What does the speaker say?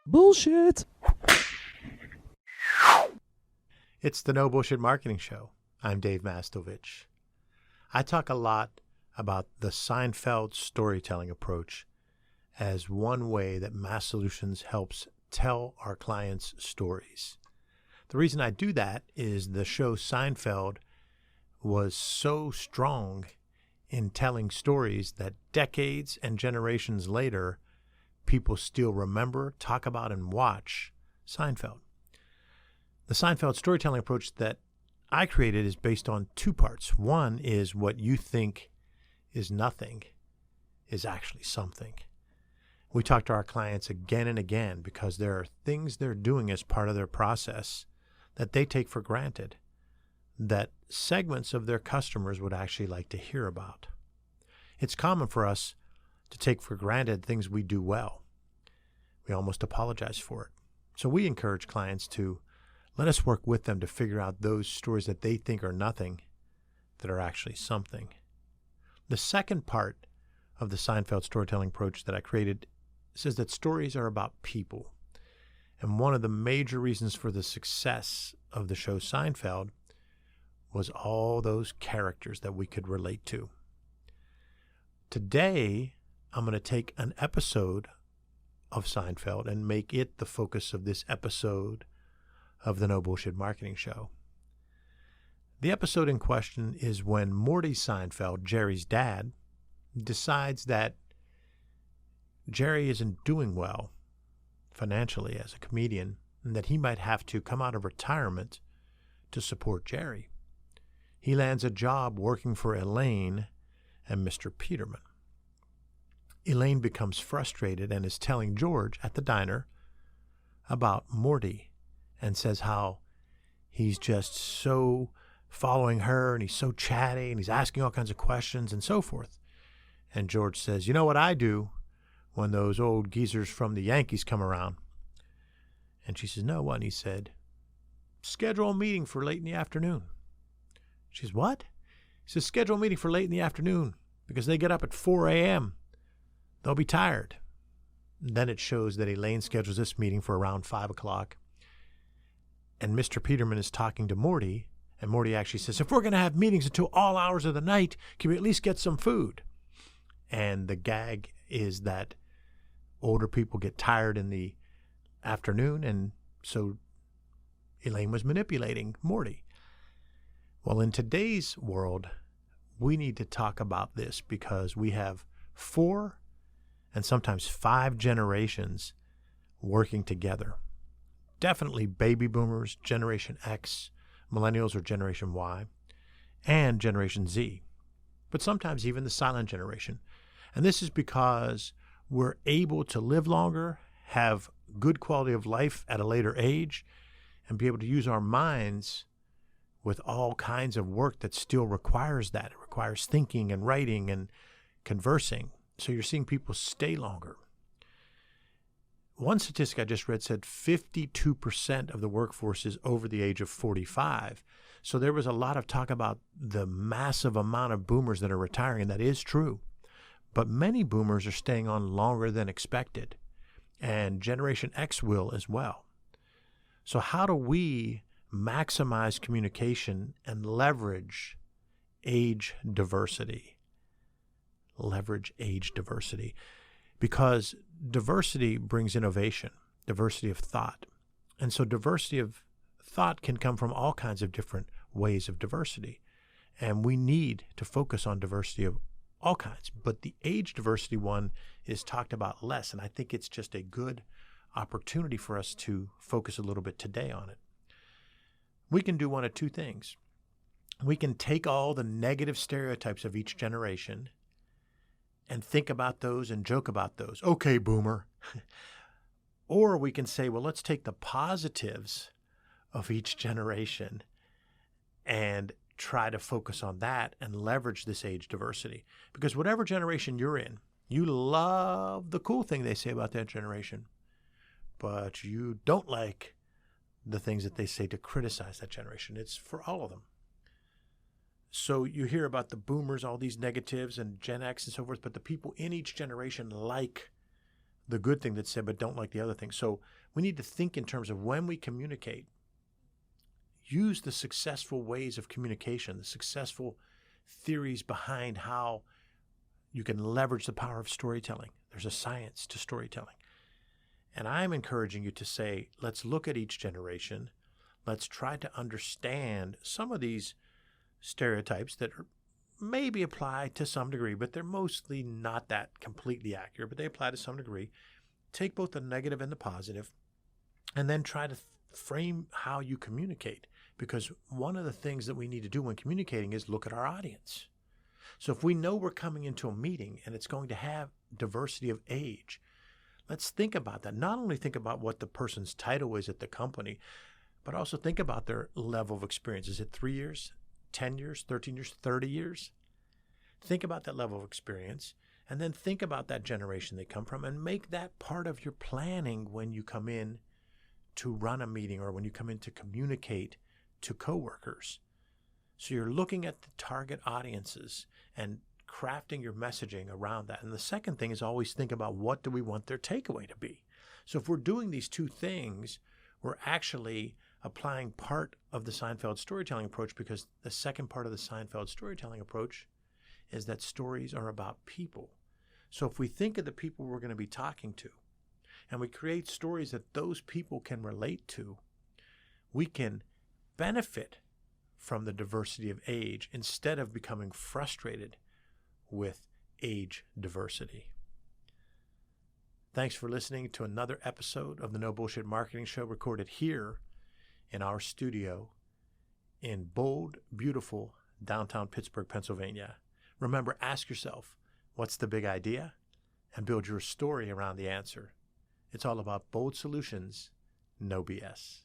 Bullshit. It's the No Bullshit Marketing Show. I'm Dave Mastovich. I talk a lot about the Seinfeld storytelling approach as one way that Massolutions helps tell our clients stories. The reason I do that is the show Seinfeld was so strong in telling stories that decades and generations later, people still remember, talk about, and watch Seinfeld. The Seinfeld storytelling approach that I created is based on two parts. One is what you think is nothing is actually something. We talk to our clients again and again because there are things they're doing as part of their process that they take for granted that segments of their customers would actually like to hear about. It's common for us to take for granted things we do well. We almost apologize for it. So we encourage clients to let us work with them to figure out those stories that they think are nothing that are actually something. The second part of the Seinfeld storytelling approach that I created says that stories are about people. And one of the major reasons for the success of the show Seinfeld was all those characters that we could relate to. Today, I'm going to take an episode of Seinfeld and make it the focus of this episode of the No Bullshit Marketing Show. The episode in question is when Morty Seinfeld, Jerry's dad, decides that Jerry isn't doing well financially as a comedian and that he might have to come out of retirement to support Jerry. He lands a job working for Elaine and Mr. Peterman. Elaine becomes frustrated and is telling George at the diner about Morty and says how he's just so following her and he's so chatty and he's asking all kinds of questions and so forth. And George says, "You know what I do when those old geezers from the Yankees come around?" And she says, "No, what?" And he said, "Schedule a meeting for late in the afternoon." She says, "What?" He says, "Schedule a meeting for late in the afternoon because they get up at 4 a.m. They'll be tired." And then it shows that Elaine schedules this meeting for around 5 o'clock. And Mr. Peterman is talking to Morty, and Morty actually says, "If we're going to have meetings until all hours of the night, can we at least get some food?" And the gag is that older people get tired in the afternoon, and so Elaine was manipulating Morty. Well, in today's world, we need to talk about this because we have 4 and sometimes 5 generations working together. Definitely baby boomers, Generation X, millennials or Generation Y, and Generation Z, but sometimes even the silent generation. And this is because we're able to live longer, have good quality of life at a later age, and be able to use our minds with all kinds of work that still requires that. It requires thinking and writing and conversing. So you're seeing people stay longer. One statistic I just read said 52% of the workforce is over the age of 45. So there was a lot of talk about the massive amount of boomers that are retiring, and that is true. But many boomers are staying on longer than expected, and Generation X will as well. So how do we maximize communication and leverage age diversity? Leverage age diversity. Because diversity brings innovation, diversity of thought. And so diversity of thought can come from all kinds of different ways of diversity. And we need to focus on diversity of all kinds. But the age diversity one is talked about less. And I think it's just a good opportunity for us to focus a little bit today on it. We can do one of two things. We can take all the negative stereotypes of each generation and think about those and joke about those. Okay, boomer. Or we can say, well, let's take the positives of each generation and try to focus on that and leverage this age diversity. Because whatever generation you're in, you love the cool thing they say about that generation, but you don't like the things that they say to criticize that generation. It's for all of them. So you hear about the boomers, all these negatives, and Gen X and so forth, but the people in each generation like the good thing that's said but don't like the other thing. So We need to think in terms of when we communicate. Use the successful ways of communication, the successful theories behind how you can leverage the power of storytelling. There's a science to storytelling. And I'm encouraging you to say, let's look at each generation. Let's try to understand some of these stereotypes that maybe apply to some degree, but they're mostly not that completely accurate, but they apply to some degree. Take both the negative and the positive, and then try to frame how you communicate. Because one of the things that we need to do when communicating is look at our audience. So if we know we're coming into a meeting and it's going to have diversity of age, let's think about that. Not only think about what the person's title is at the company, but also think about their level of experience. Is it 3 years, 10 years, 13 years, 30 years? Think about that level of experience, and then think about that generation they come from, and make that part of your planning when you come in to run a meeting or when you come in to communicate to coworkers. So you're looking at the target audiences and crafting your messaging around that. And the second thing is always think about what do we want their takeaway to be. So if we're doing these two things, we're actually applying part of the Seinfeld storytelling approach, because the second part of the Seinfeld storytelling approach is that stories are about people. So if we think of the people we're going to be talking to, and we create stories that those people can relate to, we can benefit from the diversity of age instead of becoming frustrated with age diversity. Thanks for listening to another episode of the No Bullshit Marketing Show, recorded here in our studio in bold, beautiful downtown Pittsburgh, Pennsylvania. Remember, ask yourself, what's the big idea? And build your story around the answer. It's all about bold solutions, no BS.